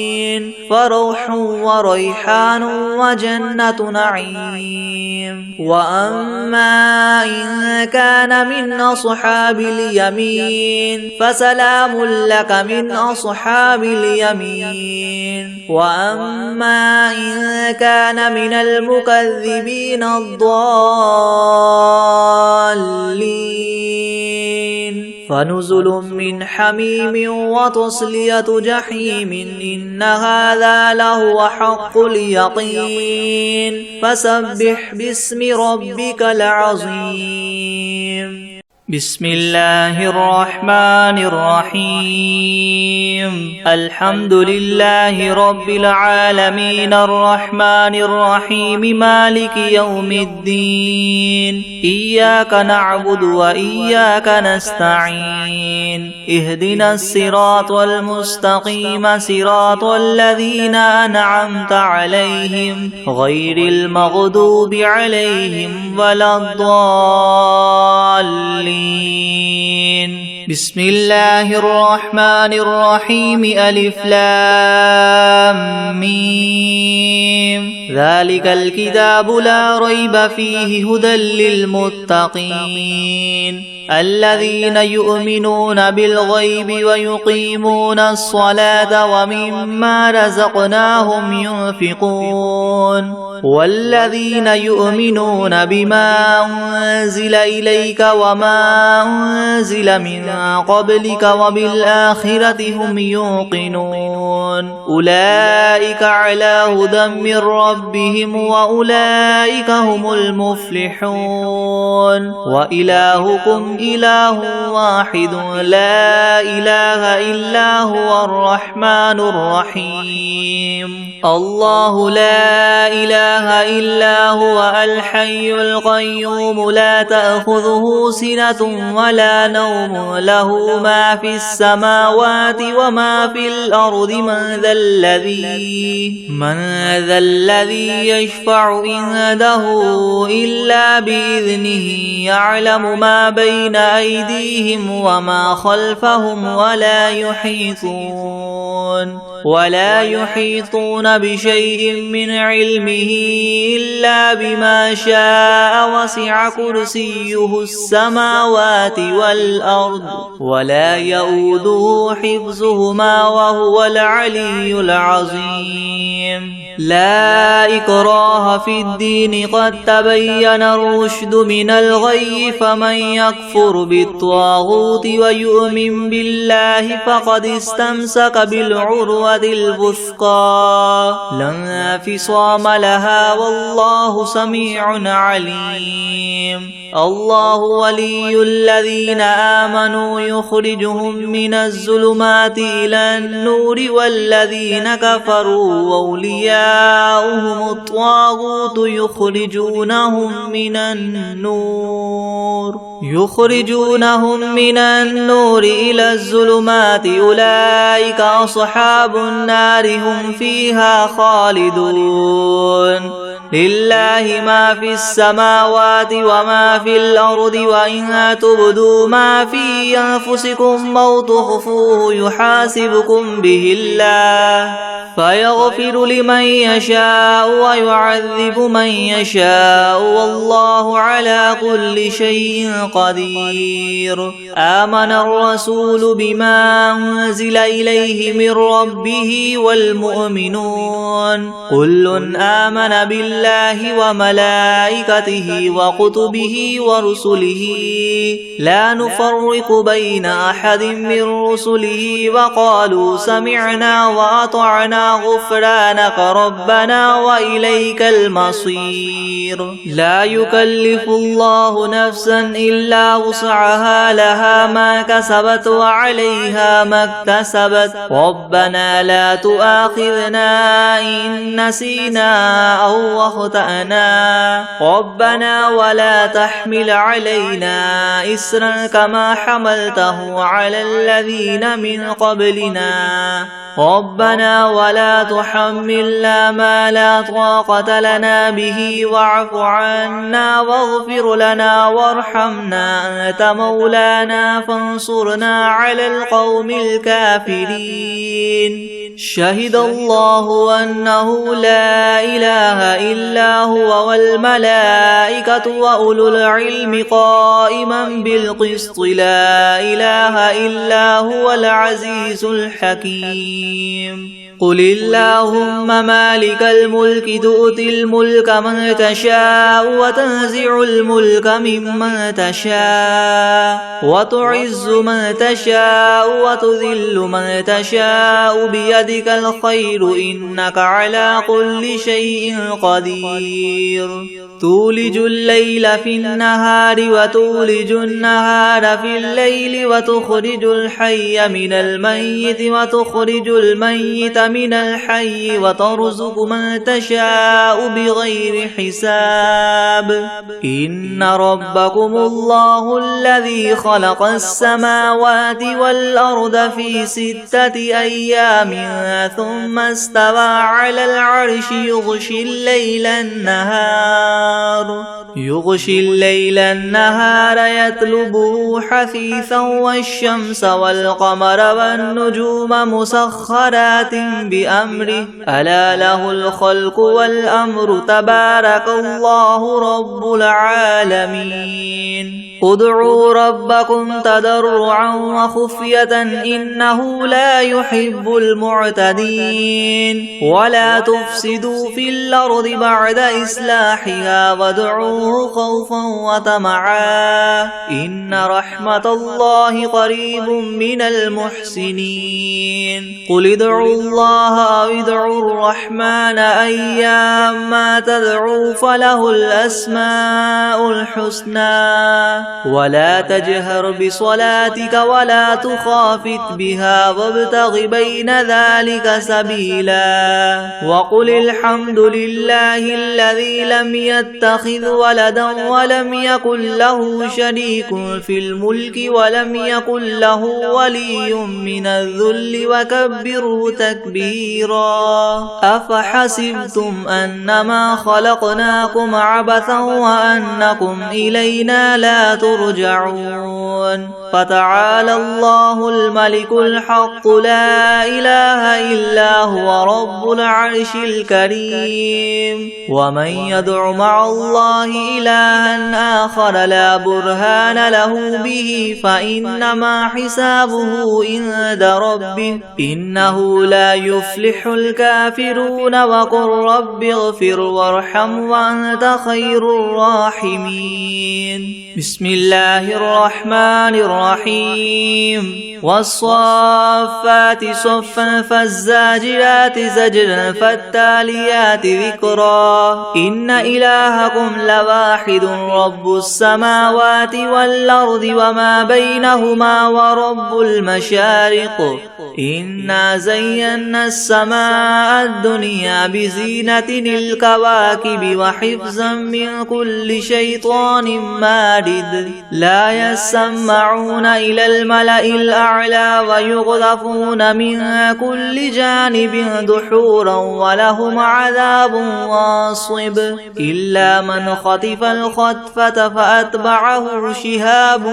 فروح وريحان وجنة نعيم وأما إن كان من أصحاب اليمين فسلام لك من أصحاب اليمين وأما إن كان من المكذبين الضالين فنزل من حميم وتصلية جحيم إن هذا لهو حق اليقين فسبح باسم ربك العظيم بسم الله الرحمن الرحيم الحمد لله رب العالمين الرحمن الرحيم مالك يوم الدين إياك نعبد وإياك نستعين اهدنا الصراط المستقيم صراط الذين أنعمت عليهم غير المغضوب عليهم ولا الضالين بسم الله الرحمن الرحيم ألف لام ميم ذلك الكتاب لا ريب فيه هدى للمتقين الذين يؤمنون بالغيب ويقيمون الصلاة ومما رزقناهم ينفقون والذين يؤمنون بما أنزل إليك وما أنزل من قبلك وبالآخرة هم يوقنون أولئك على هدى من ربهم وأولئك هم المفلحون وإلهكم إله واحد لا إله إلا هو الرحمن الرحيم الله لا إله إلا هو الحي القيوم لا تأخذه سنة ولا نوم له ما في السماوات وما في الأرض من ذا الذي يشفع عنده إلا بإذنه يعلم ما بين أيديهم وما خلفهم ولا يحيطون ولا يحيطون بشيء من علمه إلا بما شاء وسع كرسيه السماوات والأرض ولا يؤوده حفظهما وهو العلي العظيم لا إكراه في الدين قد تبين الرشد من الغي فمن يكفر بالطاغوت ويؤمن بالله فقد استمسك بالعروة الوثقى لا انفصام لها والله سميع عليم الله ولي الذين آمنوا يخرجهم من الظلمات إلى النور والذين كفروا أولياؤهم الطاغوت يخرجونهم من النور إلى الظلمات أولئك أصحاب النار هم فيها خالدون لله ما في السماوات وما في الأرض وإن تبدوا ما في أنفسكم أو تخفوه يحاسبكم به الله فيغفر لمن يشاء ويعذب من يشاء والله على كل شيء قدير آمن الرسول بما أنزل إليه من ربه والمؤمنون كل آمن بالله وملائكته وكتبه ورسله لا نفرق بين أحد من رسله وقالوا سمعنا وأطعنا غفرانك ربنا وإليك المصير لا يكلف الله نفسا إلا وسعها لها ما كسبت وعليها ما اكتسبت ربنا لا تؤاخذنا إن نسينا أو أخطأنا ربنا ولا تحمل علينا إسرا كما حملته على الذين من قبلنا ربنا ولا تحملنا ما لا طاقة لنا به واعف عنا واغفر لنا وارحمنا أنت مولانا فانصرنا على القوم الكافرين شهد الله أنه لا إله إلا هو والملائكة وأولو العلم قائما بالقسط لا إله إلا هو العزيز الحكيم قل اللهم مالك الملك تؤتي الملك من تشاء وتنزع الملك ممن تشاء وتعز من تشاء وتذل من تشاء بيدك الخير إنك على كل شيء قدير تولج الليل في النهار وتولج النهار في الليل وتخرج الحي من الميت وتخرج الميت من الحي وترزق من تشاء بغير حساب إن ربكم الله الذي خلق السماوات والأرض في 6 أيام ثم استوى على العرش يغشي الليل النهار يطلبه حثيثا والشمس والقمر والنجوم مسخرات بأمره ألا له الخلق والأمر تبارك الله رب العالمين ادعوا ربكم تضرعا وخفية إنه لا يحب المعتدين ولا تفسدوا في الأرض بعد إصلاحها وادعوه خوفا وطمعا إن رحمة الله قريب من المحسنين قل ادعوا الله أو ادعوا الرحمن أيما تدعوا فله الأسماء الحسنى ولا تجهر بصلاتك ولا تخافت بها وابتغ بين ذلك سبيلا وقل الحمد لله الذي لم يتخذ ولدا ولم يكن له شريك في الملك ولم يكن له ولي من الذل وكبره تكبيرا أفحسبتم أنما خلقناكم عبثا وأنكم إلينا لا ترجعون فتعالى الله الملك الحق لا إله إلا هو رب العرش الكريم ومن يدع مع الله إلها آخر لا برهان له به فإنما حسابه عند ربه إنه لا يفلح الكافرون وقل رب اغفر وارحم وأنت خير الراحمين بسم الله الرحمن الرحيم والصافات صفا فالزاجرات زجرا فالتاليات ذكرا إن إلهكم لواحد رب السماوات والأرض وما بينهما ورب المشارق إنا زينا السماء الدنيا بزينة الكواكب وحفظا من كل شيطان مارد لا يسمعون إلى الملأ الأعلى ويقذفون من كل جانب دحورا ولهم عذاب واصب إلا من خطف الخطفة فأتبعه شهاب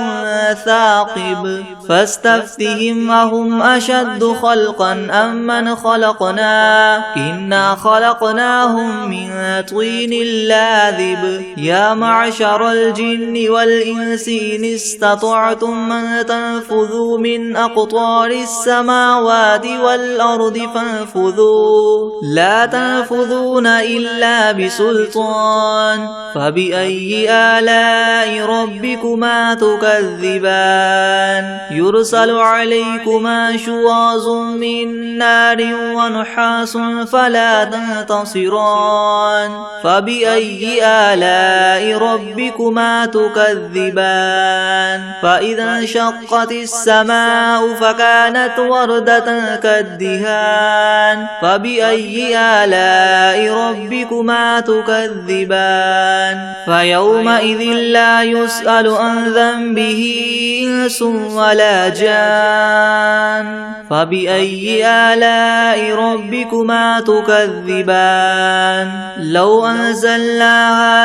ثاقب فاستفتهم أهم أشد خلقا أم من خلقنا إنا خلقناهم من طين لاذب يا معشر الجن والإنس إن استطعتم من تنفذوا من أقطار السماوات والأرض فانفذوا لا تنفذون إلا بسلطان فبأي آلاء ربكما تكذبان يرسل عليكما شواظ من نار ونحاس فلا تنتصران فبأي آلاء ربكما تكذبان فإذا انشقت السماء فكانت وردة كالدهان فبأي آلاء ربكما تكذبان فيومئذ لا يسأل عن ذنبه إنس ولا جان فبأي آلاء ربكما تكذبان لو أنزلنا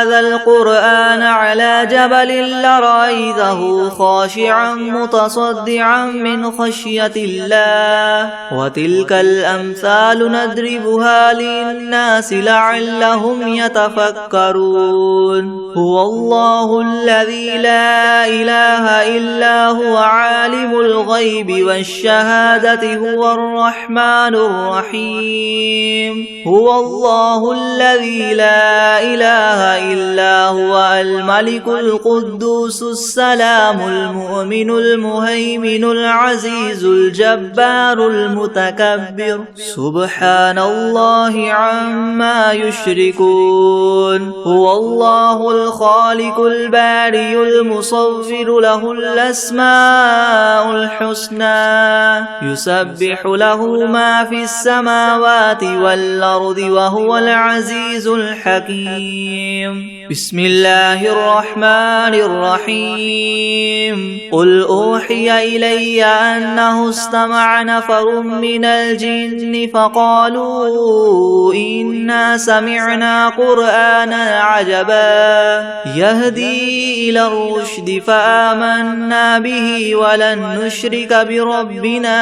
هذا القرآن على جبل لرأيته خاشعا متصدعا من خشية الله وتلك الأمثال نضربها للناس لعلهم يتفكرون هو الله الذي لا إله إلا هو عالم الغيب والشهادة هو الرحمن الرحيم هو الله الذي لا إله إلا هو الملك القدوس السلام المؤمن المهيمن العزيز الجبار المتكبر سبحان الله عما يشركون هو الله الخالق البارئ المصور له الأسماء الحسنى يسبح له ما في السماوات والأرض وهو العزيز الحكيم بسم الله الرحمن الرحيم قل أوحي إلي أنه استمع نفر من الجن فقالوا إنا سمعنا قرآنا عجبا يهدي إلى الرشد فآمنا به ولن نشرك بربنا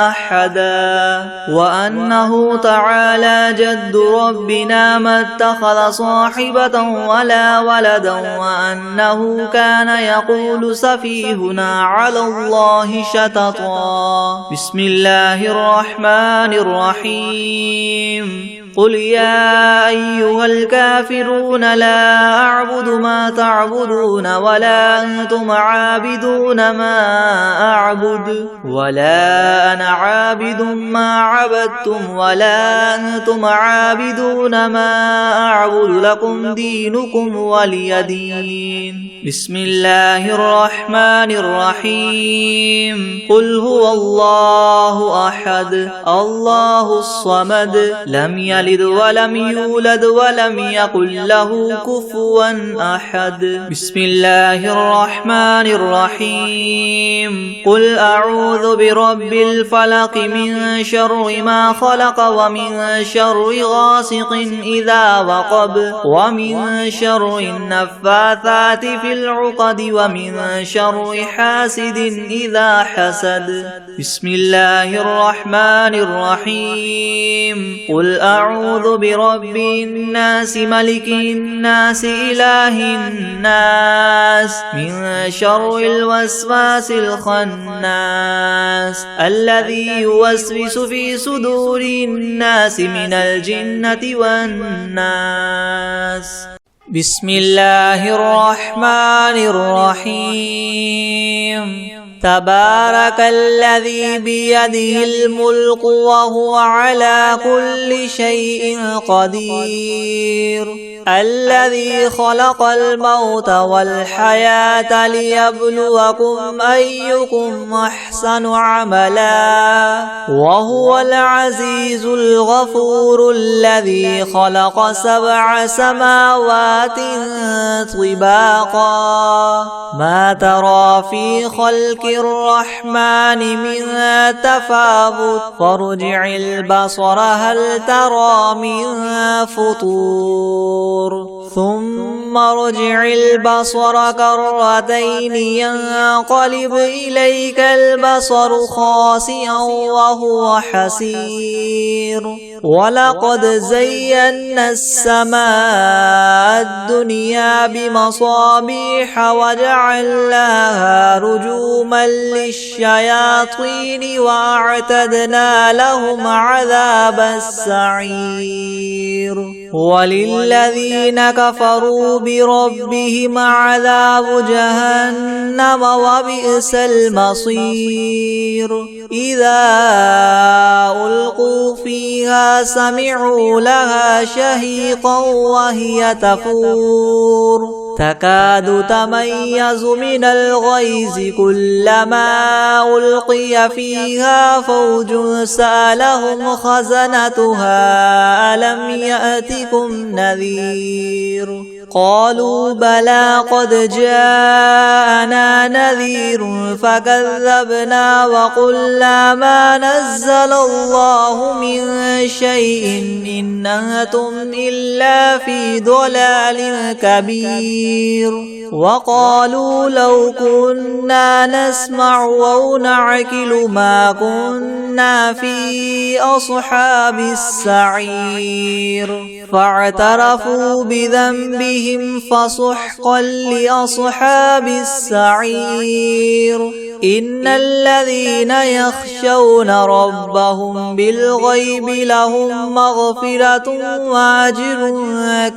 أحدا وأنه تعالى جد ربنا ما اتخذ صاحبة ولا ولدا وأنه كان يقول سفيهنا على الله شططا بسم الله الرحمن الرحيم قل يا أيها الكافرون لا أعبد ما تعبدون ولا أنتم عابدون ما أعبد ولا أنا عابد ما عبدتم ولا أنتم عابدون ما أعبد لكم دينكم ولي دين بسم الله الرحمن الرحيم قل هو الله أحد الله الصمد لم يلد يلد ولم يولد ولم يكن له كفوا أحد. بسم الله الرحمن الرحيم. قل أعوذ برب الفلق من شر ما خلق ومن شر غاسق إذا وقب ومن شر النفاثات في العقد ومن شر حاسد إذا حسد. بسم الله الرحمن الرحيم. قل أعوذ برب الناس ملك الناس إله الناس من شر الوسواس الخناس الذي يوسوس في صدور الناس من الجنة والناس. بسم الله الرحمن الرحيم. تبارك الذي بيده الملك وهو على كل شيء قدير. الذي خلق الموت والحياة ليبلوكم أيكم أحسن عملا وهو العزيز الغفور. الذي خلق 7 سماوات طباقا ما ترى في خلق الرحمن من تفاوت فارجع البصر هل ترى من فطور ثم ارجع البصر كرتين ينقلب إليك البصر خاسئا وهو حسير. ولقد زينا السماء الدنيا بمصابيح وجعلناها رجوما للشياطين وأعتدنا لهم عذاب السعير. وللذين كفروا بربهم عذاب جهنم وبئس المصير. إذا ألقوا فيها سمعوا لها شهيقا وهي تفور تكاد تميز من الغيظ كلما ألقي فيها فوج سألهم خزنتها ألم يأتكم نذير قالوا بلى قد جاءنا نذير فكذبنا وقلنا ما نزل الله من شيء إن أنتم إلا في ضلال كبير. وقالوا لو كنا نسمع أو نعقل ما كنا في أصحاب السعير. فاعترفوا بذنبهم فسحقا لأصحاب السعير. إن الذين يخشون ربهم بالغيب لهم مغفرة وأجر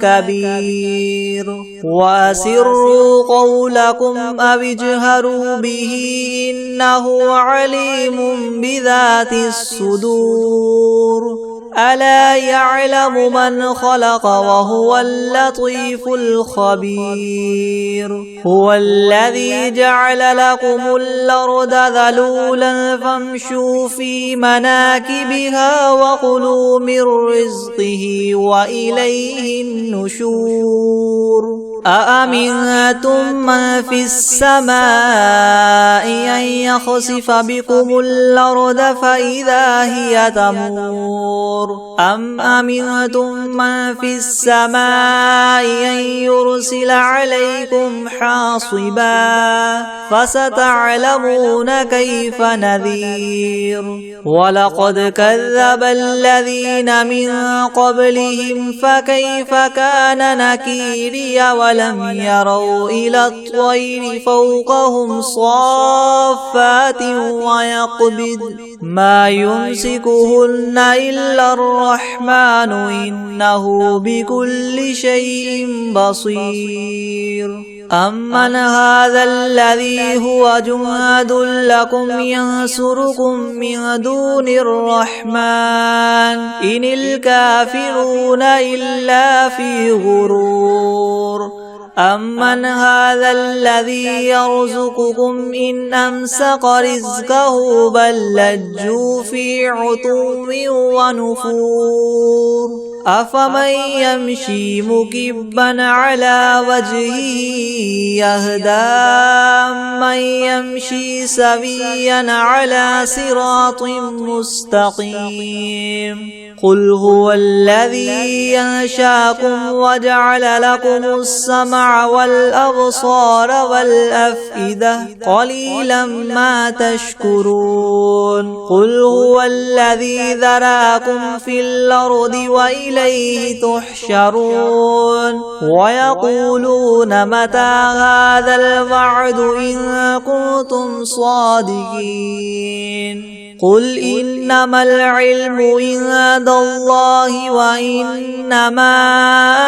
كبير. وأسروا قولكم أو اجهروا به إنه عليم بذات الصدور. ألا يعلم من خلق وهو اللطيف الخبير. هو الذي جعل لكم الأرض ذلولا فامشوا في مناكبها وكلوا من رزقه وإليه النشور. أأمنتم من في السماء أن يخسف بكم الأرض فإذا هي تمور أم أمنتم من في السماء أن يرسل عليكم حاصبا فستعلمون كيف نذير. ولقد كذب الذين من قبلهم فكيف كان نكيري. ولم يروا إلى الطير فوقهم صافات ويقبض ما يمسكهن إلا الرحمن إنه بكل شيء بصير. أمن هذا الذي هو جند لكم ينصركم من دون الرحمن إن الكافرون إلا في غرور. أمن هذا الذي يرزقكم إن أمسك رزقه بل لجوا في عتو ونفور. أفمن يمشي مكبا على وجهه يهدى من يمشي سويا على صراط مستقيم قل هو الذي ينشاكم وجعل لكم السمع والأبصار والأفئدة قليلا ما تشكرون قل هو الذي ذراكم في الأرض وإليه تحشرون ويقولون متى هذا الوعد إن كنتم صادقين قل إنما العلم عند الله وإنما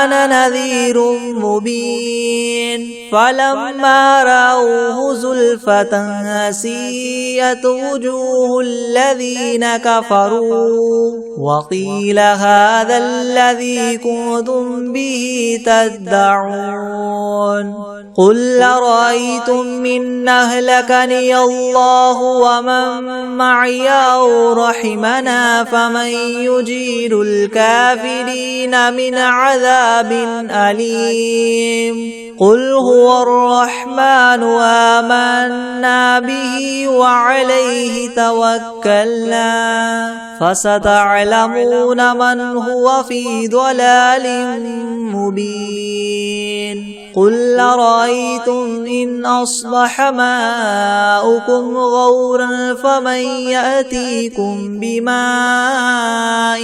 أنا نذير مبين فلما رأوه زلفة سيئت وجوه الذين كفروا وقيل هذا الذي كنتم به تدعون قل أرأيتم إن أهلكني الله ومن معي أو رحمنا فمن يجير الكافرين من عذاب أليم قل هو الرحمن آمنا به وعليه توكلنا فستعلمون من هو في ضلال مبين قل أرأيتم إن أصبح ماؤكم غورا فمن يأتيكم بماء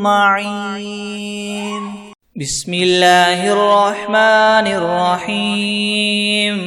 معين بسم الله الرحمن الرحيم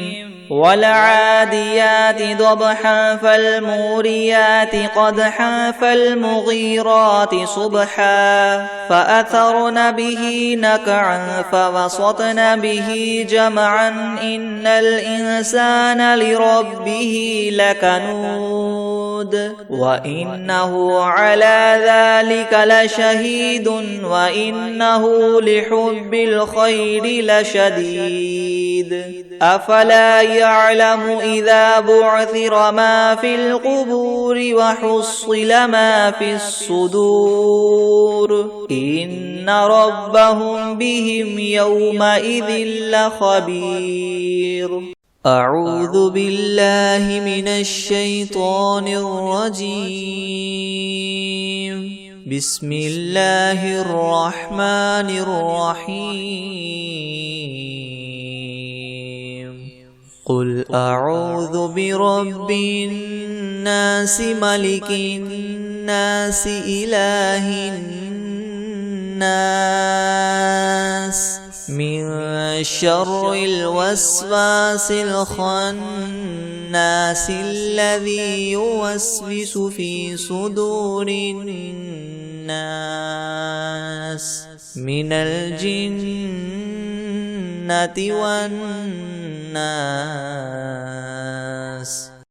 والعاديات ضبحا فالموريات قدحا فالمغيرات صبحا فأثرن به نقعا فوسطن به جمعا إن الإنسان لربه لكنود وإنه على ذلك لشهيد وإنه لحب الخير لشديد أفلا يعلم إذا بعثر ما في القبور وحصل ما في الصدور إن ربهم بهم يومئذ لخبير أعوذ بالله من الشيطان الرجيم بسم الله الرحمن الرحيم قل أعوذ برب الناس ملك الناس إله الناس من شر الوسواس الخناس الذي يوسوس في صدور الناس من الجنة والناس